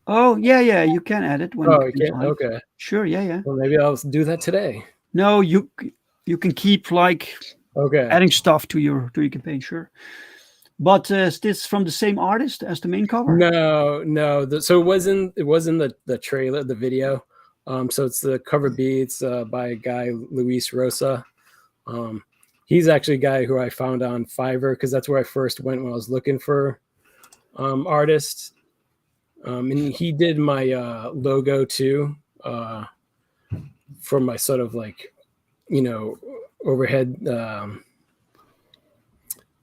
Oh yeah, you can edit when. Oh, you can. Okay. Sure, yeah. Well, maybe I'll do that today. No, you can keep adding stuff to your campaign, sure. But is this from the same artist as the main cover? No. So it wasn't the trailer, the video. So it's the cover B. It's by a guy, Luis Rosa. He's actually a guy who I found on Fiverr because that's where I first went when I was looking for artists. And he did my logo too for my sort of overhead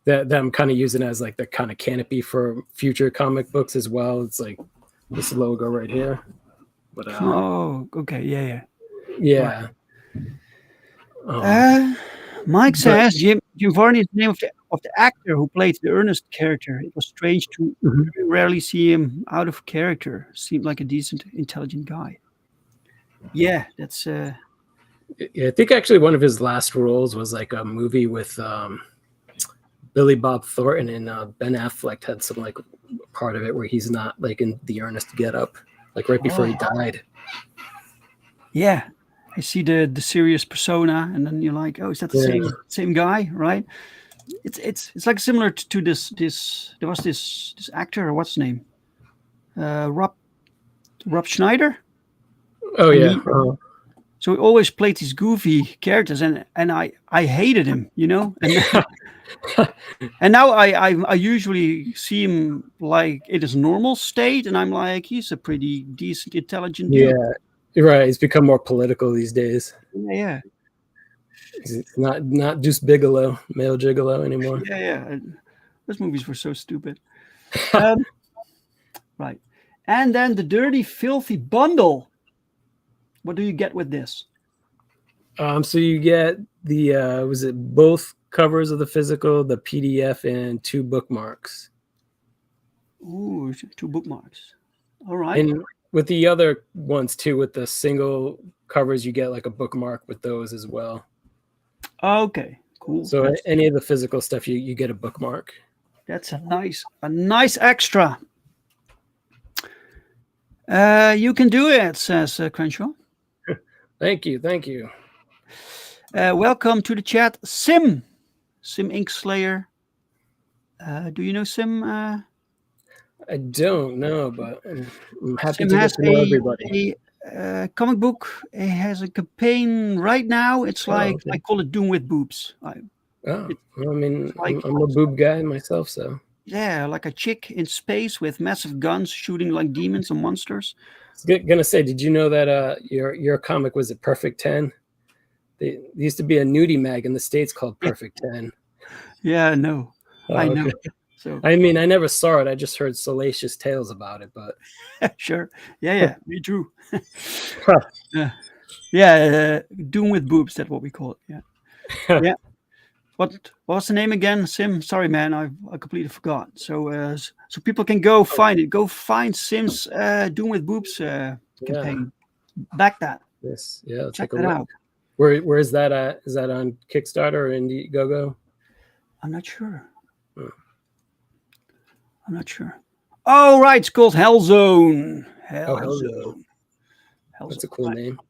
that I'm kind of using as the kind of canopy for future comic books as well. It's like this logo right here. But okay, yeah. Right. Mike says Jim Varney is the name of the actor who played the Ernest character. It was strange to rarely see him out of character. Seemed like a decent, intelligent guy. Yeah, that's. Yeah, I think actually one of his last roles was a movie with Billy Bob Thornton and Ben Affleck had some part of it where he's not in the Ernest getup, right before he died. Yeah. I see the serious persona, and then you're like, oh, is that the same guy, right? It's similar to this. There was this actor, what's his name? Rob Schneider. Oh yeah. So he always played these goofy characters, and I hated him, And, and now I usually see him in his normal state, and I'm like, he's a pretty decent, intelligent dude. Yeah. Right, he's become more political these days. Yeah. He's not Deuce Bigelow, male gigolo anymore. Yeah. Those movies were so stupid. Right. And then the Dirty Filthy Bundle. What do you get with this? So you get the both covers of the physical, the PDF, and 2 bookmarks. Ooh, 2 bookmarks. All right. And with the other ones too, with the single covers, you get a bookmark with those as well. Okay, cool. So any of the physical stuff, you get a bookmark. That's a nice extra. You can do it, says Crenshaw. Thank you. Thank you. Welcome to the chat, Sim Ink Slayer. Do you know Sim? I don't know, but I'm happy Sim to get has to know everybody. a comic book. It has a campaign right now. It's like okay. I call it Doom with Boobs. Well, I mean, like- I'm a boob guy myself, so. Yeah, like a chick in space with massive guns shooting like demons and monsters. I was gonna say, did you know that your comic was at Perfect 10? There used to be a nudie mag in the States called Perfect 10. Yeah, no, I know. Okay. So I mean, I never saw it. I just heard salacious tales about it, but sure, yeah, me too. Doom with Boobs. That's what we call it. Yeah, yeah. What was the name again? Sim? Sorry, man, I completely forgot. So so people can go find it. Go find Sim's Doom with Boobs campaign. Back that. Yes, yeah. Check that out. Where is that at? Is that on Kickstarter or Indiegogo? I'm not sure. I'm not sure. Oh, right. It's called Hellzone. Hellzone. That's a cool name.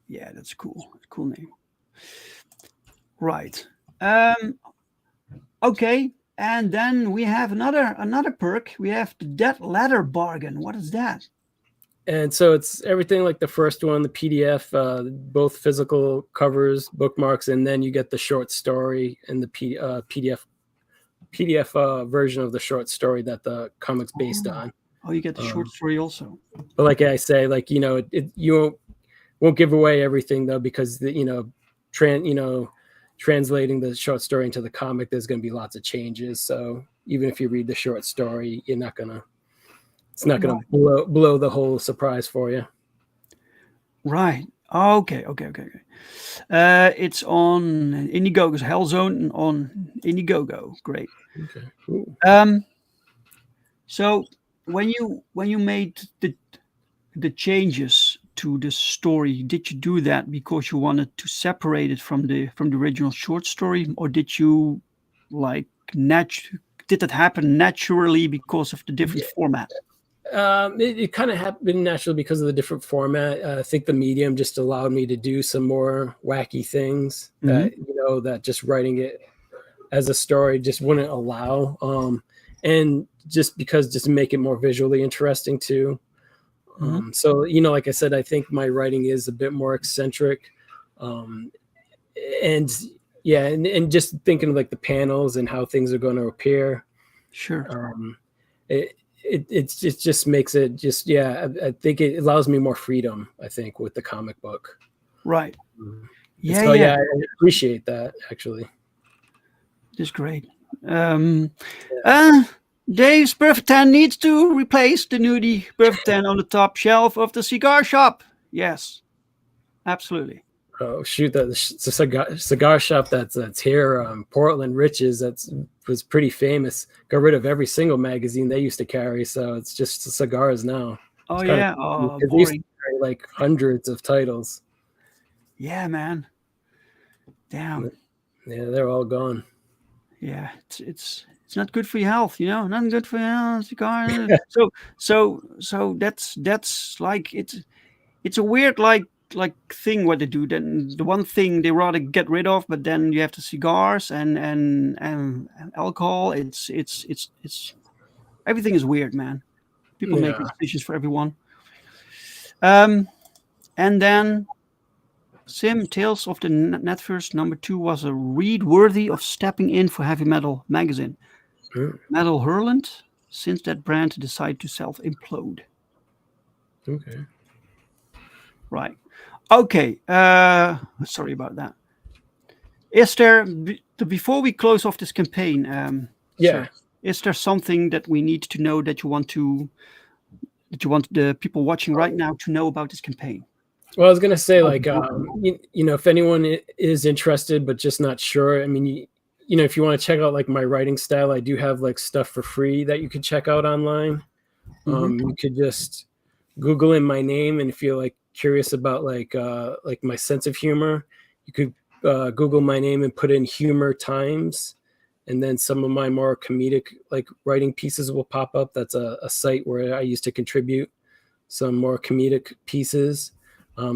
Yeah, that's cool. Cool name. Right. Okay. And then we have another perk. We have the Dead Letter Bargain. What is that? And so it's everything like the first one, the PDF, both physical covers, bookmarks, and then you get the short story and the PDF version of the short story that the comic's based on. Oh, you get the short story also. But like I say, like, you know, you won't give away everything though, because translating the short story into the comic, there's going to be lots of changes. So even if you read the short story, it's not gonna blow the whole surprise for you. Right. Okay. It's on Indiegogo's Hellzone on Indiegogo. Great. Okay. Cool. So when you made the changes to the story, did you do that because you wanted to separate it from the original short story, or did you did that happen naturally because of the different format? It kind of happened naturally because of the different format. I think the medium just allowed me to do some more wacky things that that just writing it as a story just wouldn't allow. And just to make it more visually interesting too. So like I said, I think my writing is a bit more eccentric, and just thinking of like the panels and how things are going to appear. Sure. It just makes it just I think it allows me more freedom, I think, with the comic book. Right. Yeah, I appreciate that actually. It's great. Dave's Perfect 10 needs to replace the nudie Perfect 10 on the top shelf of the cigar shop. Yes, absolutely. Oh shoot! That's a cigar shop that's here, Portland Riches. Was pretty famous. Got rid of every single magazine they used to carry, so it's just cigars now. Oh yeah, they used to carry like hundreds of titles. Yeah, man. Damn. Yeah, they're all gone. Yeah, it's not good for your health, Not good for your health, cigar. so that's like it's a weird like thing what they do. Then the one thing they rather get rid of, but then you have the cigars and alcohol. It's everything is weird, man. People make decisions for everyone. And then Sim Tales of the Netverse #2 was a read worthy of stepping in for Heavy Metal magazine. Metal Hurlant, since that brand decided to self-implode. Okay. Right. Okay. Sorry about that. Is there, before we close off this campaign, sir, is there something that we need to know that you want the people watching right now to know about this campaign? Well, I was gonna say, like, if anyone is interested but just not sure, I mean, if you want to check out like my writing style, I do have like stuff for free that you could check out online. You could just Google in my name, and if you're like curious about like my sense of humor, you could Google my name and put in Humor Times, and then some of my more comedic like writing pieces will pop up. That's a site where I used to contribute. some more comedic pieces.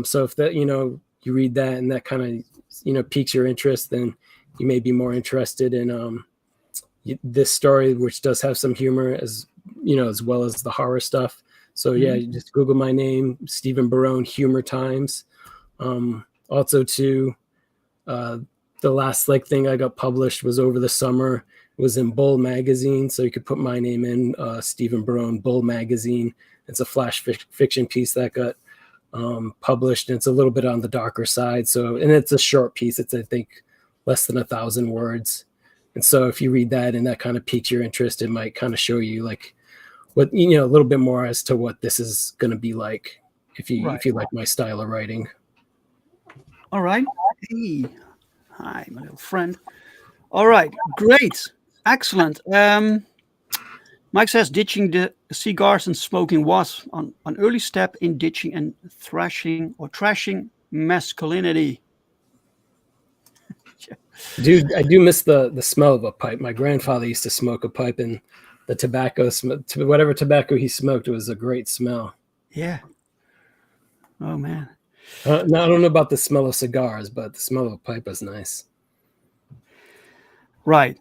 So if that, you read that and that kind of, piques your interest, then you may be more interested in this story, which does have some humor as well as the horror stuff. So yeah, you just Google my name, Stephen Barone, Humor Times. Also too, the last thing I got published was over the summer. It was in Bull magazine, so you could put my name in, Stephen Barone, Bull magazine. It's a flash fiction piece that got published, and it's a little bit on the darker side. So, and it's a short piece. It's, I think, less than 1,000 words. And so if you read that and that kind of piques your interest, it might kind of show you what, a little bit more as to what this is going to be like if you like my style of writing. All right. Hey. Hi, my little friend. All right. Great. Excellent. Mike says ditching the cigars and smoking was an early step in ditching and trashing masculinity. Dude, I do miss the smell of a pipe. My grandfather used to smoke a pipe, and the tobacco, whatever tobacco he smoked, was a great smell. Yeah. Oh, man. Now, I don't know about the smell of cigars, but the smell of a pipe is nice. Right.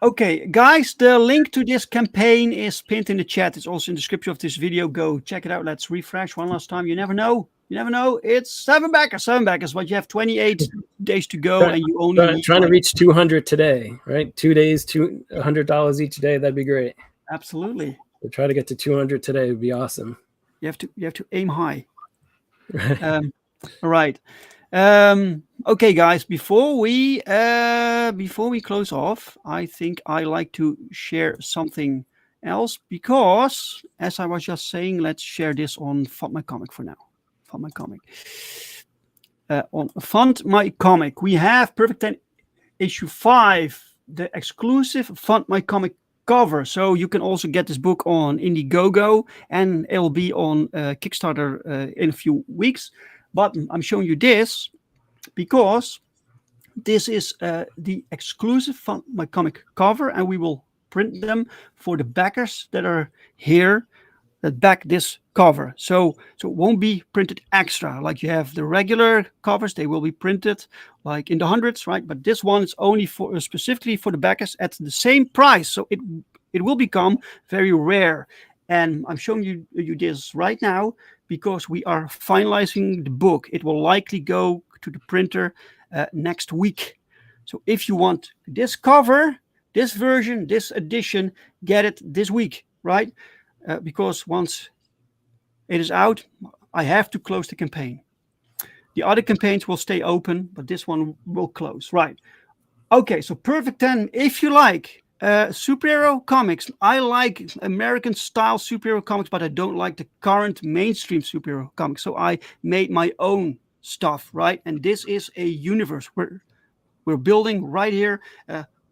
Okay, guys, the link to this campaign is pinned in the chat. It's also in the description of this video. Go check it out. Let's refresh one last time. You never know. It's $7 backers, but you have 28 days to go, and you only trying to reach 200 today, right? 2 days, $100 each day. That'd be great. Absolutely. We'll try to get to 200 today. Would be awesome. You have to aim high. All right. Okay, guys. Before we close off, I think I like to share something else, because, as I was just saying, let's share this on Fund My Comic for now. Fund My Comic. On Fund My Comic, we have Perfect 10 issue 5, the exclusive Fund My Comic cover. So you can also get this book on Indiegogo, and it will be on Kickstarter in a few weeks. But I'm showing you this because this is the exclusive Fund My Comic cover, and we will print them for the backers that are here that back this cover. So it won't be printed extra like you have the regular covers. They will be printed like in the hundreds, right? But this one is only for specifically for the backers at the same price. So it will become very rare. And I'm showing you this right now because we are finalizing the book. It will likely go to the printer next week. So if you want this cover, this version, this edition, get it this week, right? Because once it is out, I have to close the campaign. The other campaigns will stay open, but this one will close, right? Okay, so Perfect 10, if you like superhero comics, I like American style superhero comics, but I don't like the current mainstream superhero comics. So I made my own stuff, right? And this is a universe we're building right here.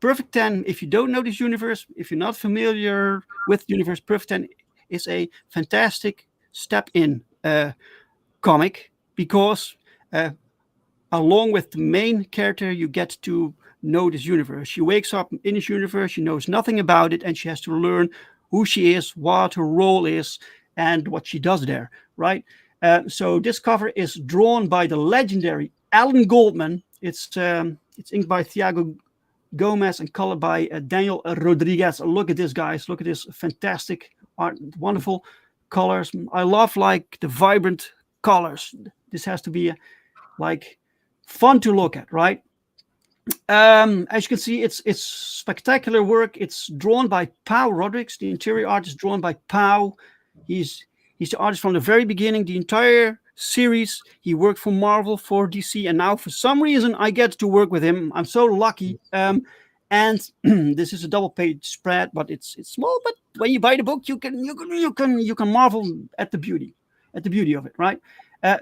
Perfect 10, if you don't know this universe, if you're not familiar with the universe, Perfect 10 is a fantastic step in comic because along with the main character, you get to know this universe. She wakes up in this universe, she knows nothing about it, and she has to learn who she is, what her role is, and what she does there, right? So this cover is drawn by the legendary Alan Goldman. It's inked by Thiago Gomez and colored by Daniel Rodriguez. Look at this, guys. Look at this fantastic art, wonderful colors. I love like the vibrant colors. This has to be like fun to look at, right? As you can see, it's spectacular work. It's drawn by Pow Rodriguez. The interior art is drawn by Pow. He's the artist from the very beginning, the entire series. He worked for Marvel, for DC, and now for some reason I get to work with him. I'm so lucky. And this is a double page spread, but it's small. But when you buy the book, you can marvel at the beauty of it, right?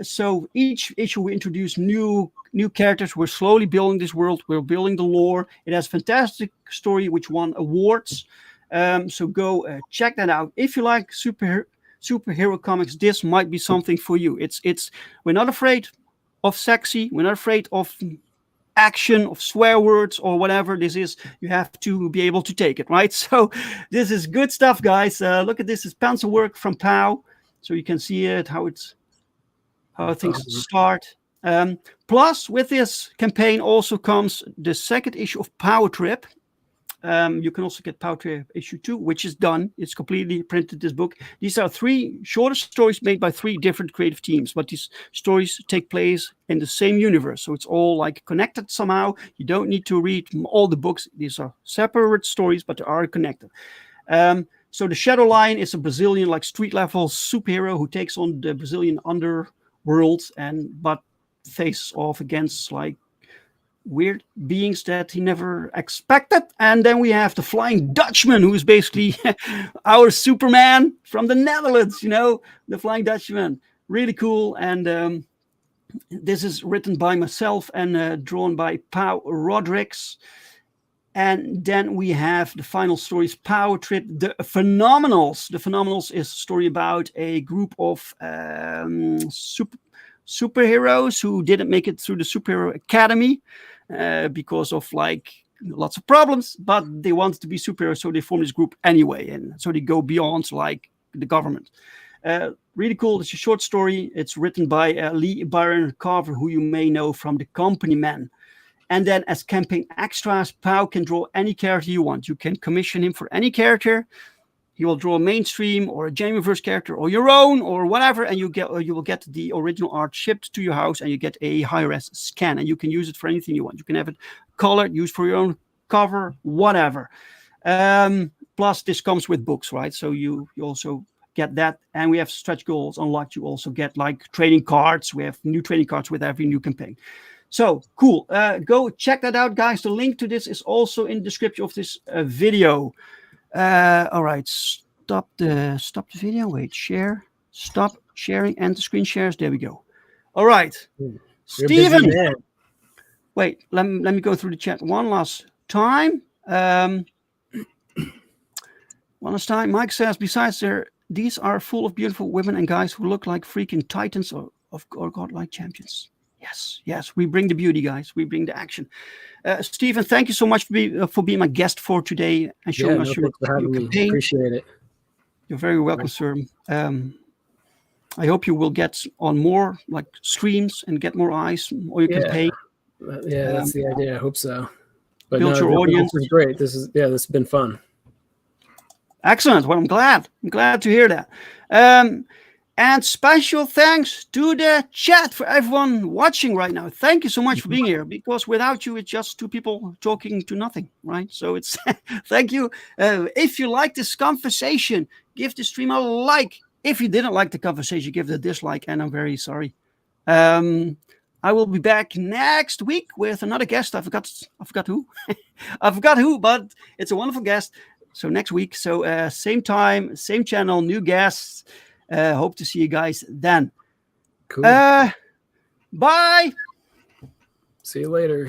So each issue we introduce new characters. We're slowly building this world. We're building the lore. It has a fantastic story which won awards. So go check that out. If you like superhero comics, this might be something for you. We're not afraid of sexy. We're not afraid of action, of swear words or whatever. This is, you have to be able to take it, right? So this is good stuff, guys. Look at this. It's pencil work from Pow. so you can see it, how things start. Plus, with this campaign also comes the second issue of POWERTRIP. You can also get POWERTRIP issue 2, which is done. It's completely printed, this book. These are 3 shorter stories made by 3 different creative teams, but these stories take place in the same universe. So it's all like connected somehow. You don't need to read all the books. These are separate stories, but they are connected. So the Shadow Lion is a Brazilian, like street level superhero who takes on the Brazilian underworld but faces off against like weird beings that he never expected. And then we have the Flying Dutchman, who is basically our Superman from the Netherlands, the Flying Dutchman. Really cool. And this is written by myself and drawn by Pau Rodrigues. And then we have the final stories, POWERTRIP, The Phenomenals. The Phenomenals is a story about a group of superheroes who didn't make it through the Superhero Academy because of like lots of problems, but they wanted to be superheroes, so they formed this group anyway, and so they go beyond like the government. Really cool. It's a short story. It's written by Lee Byron Carver, who you may know from The Company Man. And then as campaign extras, Pau can draw any character you want. You can commission him for any character. He will draw a mainstream or a Genuiverse character or your own or whatever, and you will get the original art shipped to your house, and you get a high-res scan, and you can use it for anything you want. You can have it colored, used for your own cover, whatever. Plus, this comes with books, right? So you also get that, and we have stretch goals unlocked. You also get like trading cards. We have new trading cards with every new campaign. So cool. Go check that out, guys. The link to this is also in the description of this video. All right, stop the video. Wait, share, stop sharing, and the screen shares. There we go. All right, Stephen. Wait, let me go through the chat one last time. One last time. Mike says, besides these are full of beautiful women and guys who look like freaking titans or godlike champions. Yes, we bring the beauty, guys. We bring the action. Stephen, thank you so much for being my guest for today and showing us your campaign. Appreciate it. You're very welcome, sir. I hope you will get on more like streams and get more eyes on your campaign. Yeah, that's the idea. I hope so. But build your audience. This is great. This has been fun. Excellent. Well, I'm glad to hear that. And special thanks to the chat for everyone watching right now. Thank you so much for being here, because without you, it's just 2 people talking to nothing, right? So it's thank you. If you like this conversation, give the stream a like. If you didn't like the conversation, give it a dislike, and I'm very sorry. I will be back next week with another guest. I forgot who. I forgot who, but it's a wonderful guest. So next week. So same time, same channel, new guests. Hope to see you guys then. Cool. Bye. See you later.